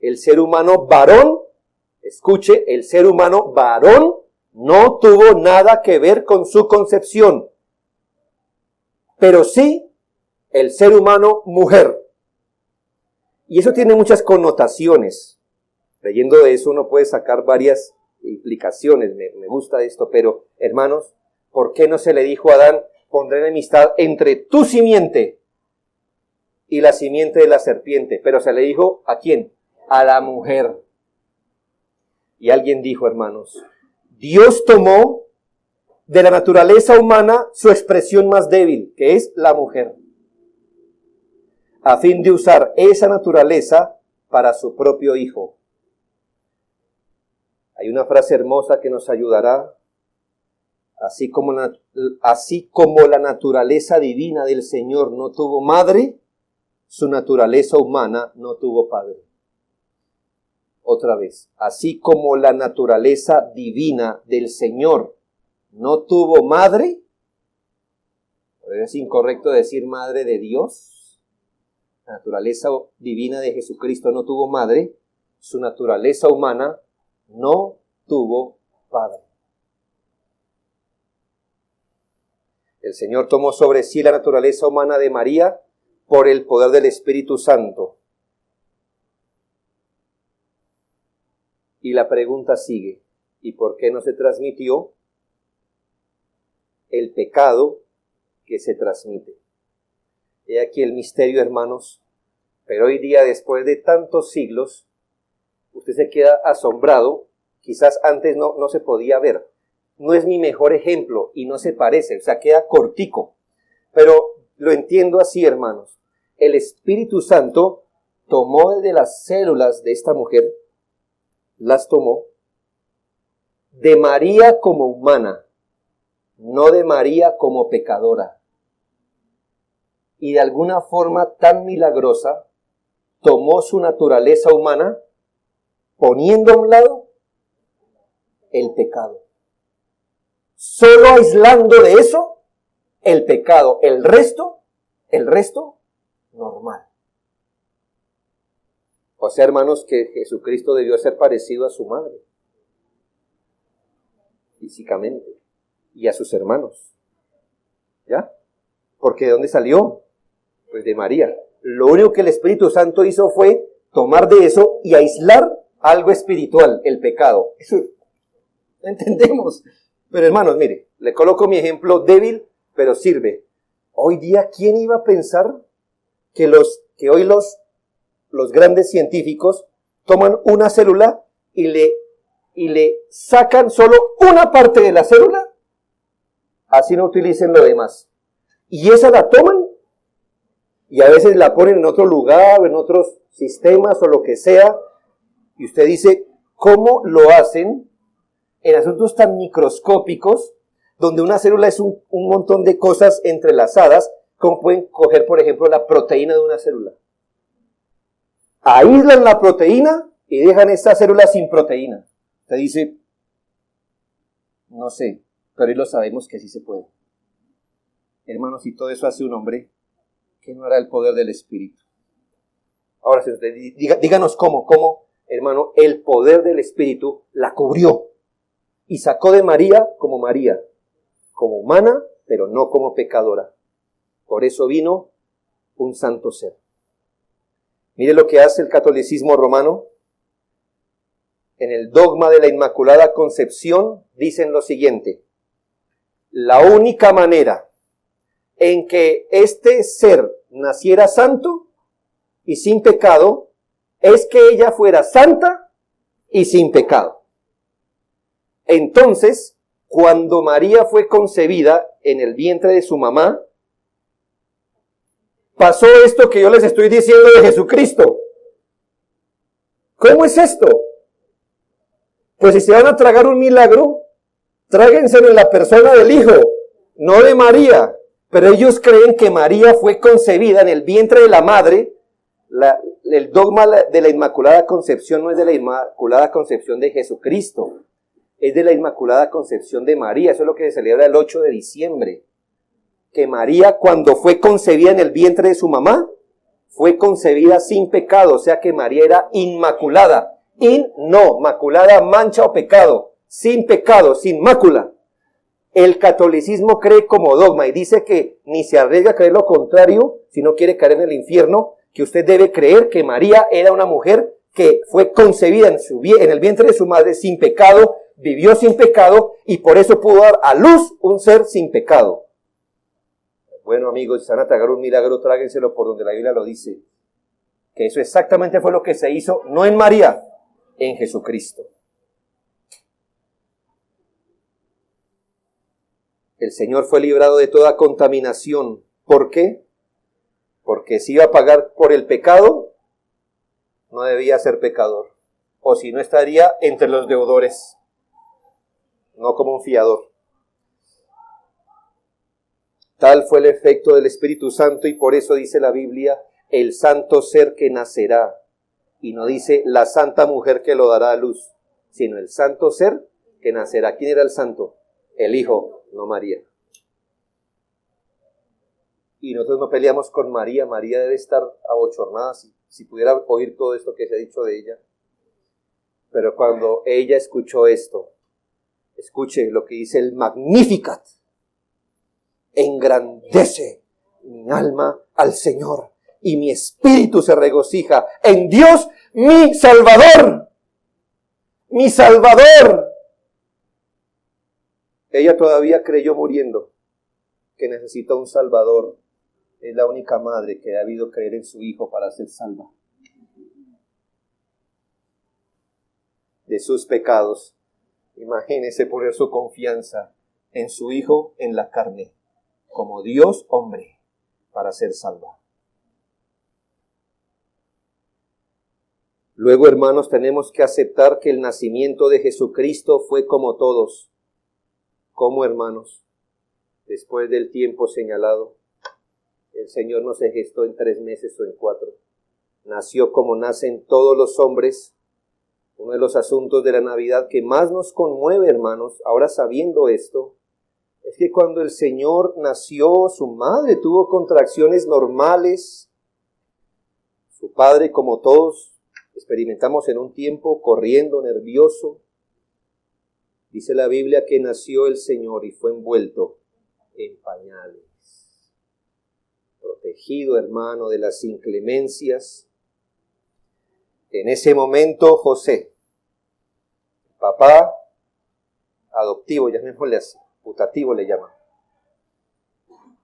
El ser humano varón, escuche, el ser humano varón no tuvo nada que ver con su concepción, pero sí el ser humano mujer. Y eso tiene muchas connotaciones. Leyendo de eso uno puede sacar varias implicaciones, me gusta esto, pero hermanos, ¿por qué no se le dijo a Adán, pondré enemistad entre tu simiente y la simiente de la serpiente? Pero se le dijo, ¿a quién? A la mujer. Y alguien dijo, hermanos, Dios tomó de la naturaleza humana su expresión más débil, que es la mujer, a fin de usar esa naturaleza para su propio hijo. Hay una frase hermosa que nos ayudará así como la naturaleza divina del Señor no tuvo madre, su naturaleza humana no tuvo padre. Otra vez, así como la naturaleza divina del Señor no tuvo madre, es incorrecto decir madre de Dios, la naturaleza divina de Jesucristo no tuvo madre, su naturaleza humana no tuvo padre. El Señor tomó sobre sí la naturaleza humana de María por el poder del Espíritu Santo. Y la pregunta sigue, ¿y por qué no se transmitió el pecado que se transmite? He aquí el misterio, hermanos, pero hoy día, después de tantos siglos, usted se queda asombrado, quizás antes no se podía ver. No es mi mejor ejemplo y no se parece, o sea, queda cortico. Pero lo entiendo así, hermanos. El Espíritu Santo tomó desde las células de esta mujer, las tomó de María como humana, no de María como pecadora. Y de alguna forma tan milagrosa, tomó su naturaleza humana, poniendo a un lado el pecado. Solo aislando de eso el pecado, el resto, normal. O sea, hermanos, que Jesucristo debió ser parecido a su madre, físicamente, y a sus hermanos. ¿Ya? Porque ¿de dónde salió? Pues de María. Lo único que el Espíritu Santo hizo fue tomar de eso y aislar algo espiritual, el pecado. Eso lo entendemos. Pero hermanos, mire, le coloco mi ejemplo débil, pero sirve. Hoy día, ¿quién iba a pensar que hoy los grandes científicos toman una célula y le sacan solo una parte de la célula? Así no utilicen lo demás. Y esa la toman y a veces la ponen en otro lugar, en otros sistemas o lo que sea. Y usted dice, ¿cómo lo hacen en asuntos tan microscópicos, donde una célula es un montón de cosas entrelazadas, como pueden coger, por ejemplo, la proteína de una célula? Aíslan la proteína y dejan esta célula sin proteína. Usted dice, no sé, pero hoy lo sabemos que sí se puede. Hermanos, si todo eso hace un hombre, ¿qué no hará el poder del Espíritu? Ahora, díganos cómo, hermano, el poder del Espíritu la cubrió y sacó de María, como humana, pero no como pecadora. Por eso vino un santo ser. Mire lo que hace el catolicismo romano. En el dogma de la Inmaculada Concepción dicen lo siguiente: la única manera en que este ser naciera santo y sin pecado es que ella fuera santa y sin pecado. Entonces, cuando María fue concebida en el vientre de su mamá, pasó esto que yo les estoy diciendo de Jesucristo. ¿Cómo es esto? Pues si se van a tragar un milagro, tráguenselo en la persona del Hijo, no de María. Pero ellos creen que María fue concebida en el vientre de la madre. El dogma de la Inmaculada Concepción no es de la Inmaculada Concepción de Jesucristo, es de la Inmaculada Concepción de María. Eso es lo que se celebra el 8 de diciembre. Que María, cuando fue concebida en el vientre de su mamá, fue concebida sin pecado. O sea que María era inmaculada. No, maculada, mancha o pecado. Sin pecado, sin mácula. El catolicismo cree como dogma y dice que ni se arriesga a creer lo contrario si no quiere caer en el infierno, que usted debe creer que María era una mujer que fue concebida en el vientre de su madre sin pecado, vivió sin pecado y por eso pudo dar a luz un ser sin pecado. Bueno, amigos, si se van a tragar un milagro, tráguenselo por donde la Biblia lo dice. Que eso exactamente fue lo que se hizo, no en María, en Jesucristo. El Señor fue librado de toda contaminación. ¿Por qué? Porque si iba a pagar por el pecado, no debía ser pecador. O si no, estaría entre los deudores, no como un fiador. Tal fue el efecto del Espíritu Santo y por eso dice la Biblia, el santo ser que nacerá. Y no dice la santa mujer que lo dará a luz, sino el santo ser que nacerá. ¿Quién era el santo? El Hijo, no María. Y nosotros no peleamos con María. María debe estar abochornada si pudiera oír todo esto que se ha dicho de ella. Pero cuando ella escuchó esto, escuche lo que dice el Magnificat. Engrandece mi alma al Señor y mi espíritu se regocija en Dios, mi Salvador. Mi Salvador. Ella todavía creyó muriendo que necesita un Salvador. Es la única madre que ha debido creer en su Hijo para ser salva de sus pecados. Imagínese poner su confianza en su Hijo en la carne, como Dios hombre, para ser salva. Luego, hermanos, tenemos que aceptar que el nacimiento de Jesucristo fue como todos. ¿Cómo, hermanos? Después del tiempo señalado, el Señor no se gestó en 3 meses o en 4. Nació como nacen todos los hombres. Uno de los asuntos de la Navidad que más nos conmueve, hermanos, ahora sabiendo esto, es que cuando el Señor nació, su madre tuvo contracciones normales. Su padre, como todos, experimentamos en un tiempo corriendo, nervioso. Dice la Biblia que nació el Señor y fue envuelto en pañales. Protegido, hermano, de las inclemencias. En ese momento, José, papá adoptivo, llamémosle así, putativo le llaman,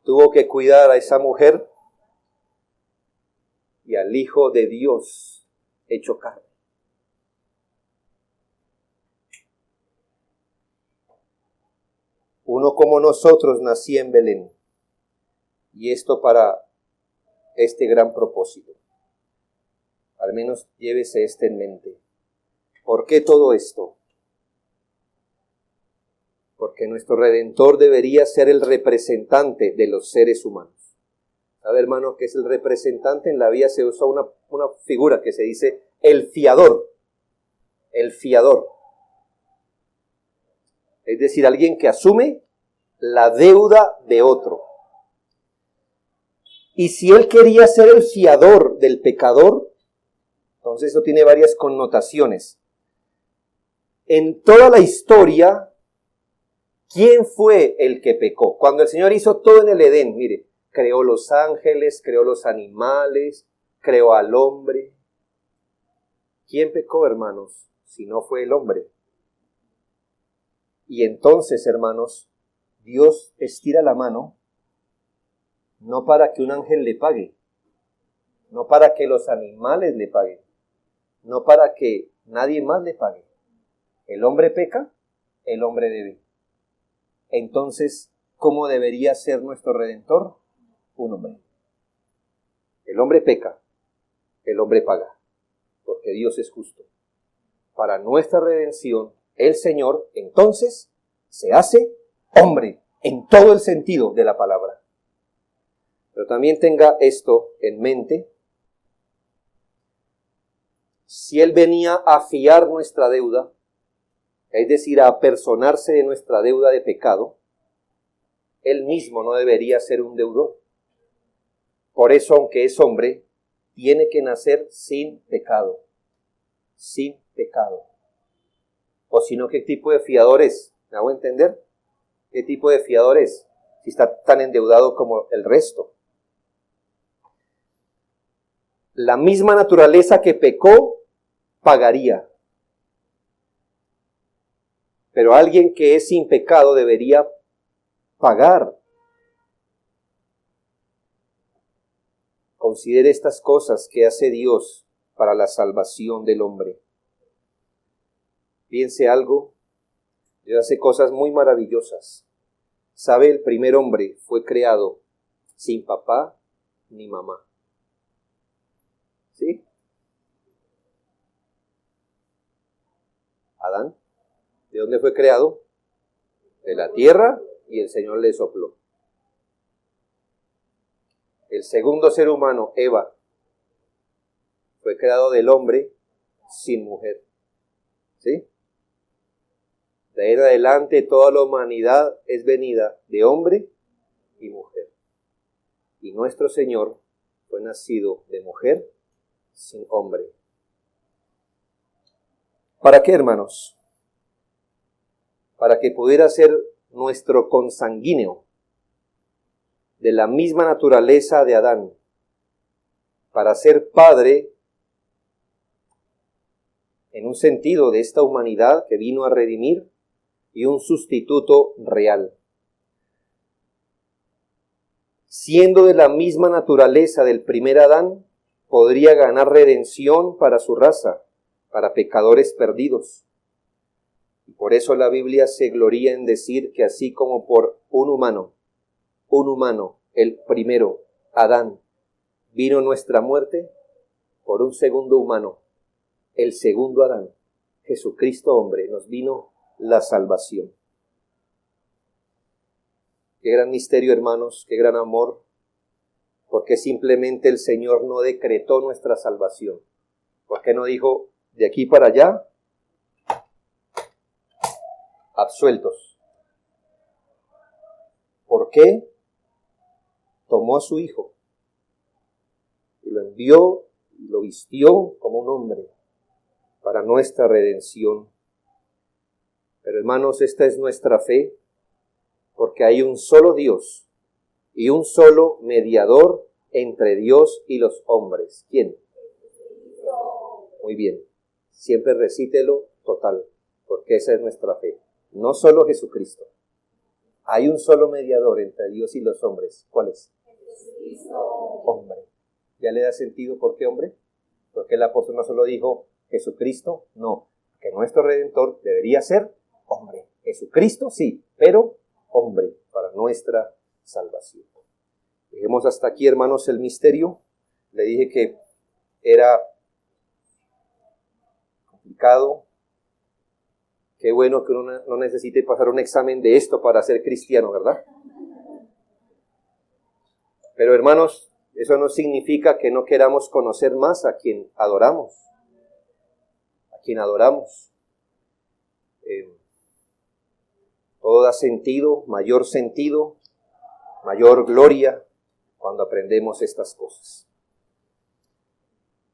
tuvo que cuidar a esa mujer y al Hijo de Dios hecho carne. Uno como nosotros nacía en Belén, y esto para este gran propósito. Al menos llévese en mente. ¿Por qué todo esto? Porque nuestro Redentor debería ser el representante de los seres humanos. ¿Sabe, hermano, qué es el representante? En la Biblia se usa una figura que se dice el fiador. El fiador. Es decir, alguien que asume la deuda de otro. Y si él quería ser el fiador del pecador, entonces eso tiene varias connotaciones. En toda la historia, ¿quién fue el que pecó? Cuando el Señor hizo todo en el Edén, mire, creó los ángeles, creó los animales, creó al hombre. ¿Quién pecó, hermanos? Si no fue el hombre. Y entonces, hermanos, Dios estira la mano, no para que un ángel le pague, no para que los animales le paguen, no para que nadie más le pague. El hombre peca, el hombre debe. Entonces, ¿cómo debería ser nuestro Redentor? Un hombre. El hombre peca, el hombre paga, porque Dios es justo. Para nuestra redención, el Señor, entonces, se hace hombre, en todo el sentido de la palabra. Pero también tenga esto en mente. Si Él venía a fiar nuestra deuda, es decir, a apersonarse de nuestra deuda de pecado, Él mismo no debería ser un deudor. Por eso, aunque es hombre, tiene que nacer sin pecado. Sin pecado. O si no, ¿qué tipo de fiador es? ¿Me hago entender? ¿Qué tipo de fiador es? Si está tan endeudado como el resto. La misma naturaleza que pecó, pagaría. Pero alguien que es sin pecado debería pagar. Considere estas cosas que hace Dios para la salvación del hombre. Piense algo, Dios hace cosas muy maravillosas. ¿Sabe? El primer hombre fue creado sin papá ni mamá. ¿Sí? Adán, ¿de dónde fue creado? De la tierra, y el Señor le sopló. El segundo ser humano, Eva, fue creado del hombre sin mujer. ¿Sí? De ahí en adelante toda la humanidad es venida de hombre y mujer. Y nuestro Señor fue nacido de mujer sin hombre. ¿Para qué, hermanos? Para que pudiera ser nuestro consanguíneo, de la misma naturaleza de Adán, para ser padre, en un sentido, de esta humanidad que vino a redimir, y un sustituto real. Siendo de la misma naturaleza del primer Adán, podría ganar redención para su raza, para pecadores perdidos. Y por eso la Biblia se gloría en decir que así como por un humano, el primero, Adán, vino nuestra muerte, por un segundo humano, el segundo Adán, Jesucristo hombre, nos vino la salvación. Qué gran misterio, hermanos, qué gran amor, porque simplemente el Señor no decretó nuestra salvación. ¿Por qué no dijo, de aquí para allá, absueltos? ¿Por qué? Tomó a su Hijo y lo envió y lo vistió como un hombre para nuestra redención. Pero hermanos, esta es nuestra fe, porque hay un solo Dios y un solo mediador entre Dios y los hombres. ¿Quién? Muy bien, siempre recítelo total, porque esa es nuestra fe. No solo Jesucristo. Hay un solo mediador entre Dios y los hombres. ¿Cuál es? Jesucristo. Hombre. ¿Ya le da sentido por qué hombre? Porque el apóstol no solo dijo Jesucristo, no, que nuestro Redentor debería ser hombre. Jesucristo sí, pero hombre para nuestra salvación. Dejemos hasta aquí, hermanos, el misterio. Le dije que era complicado. Qué bueno que uno no necesite pasar un examen de esto para ser cristiano, ¿verdad? Pero, hermanos, eso no significa que no queramos conocer más a quien adoramos. A quien adoramos. Todo da sentido, mayor gloria cuando aprendemos estas cosas.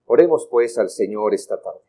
Oremos pues al Señor esta tarde.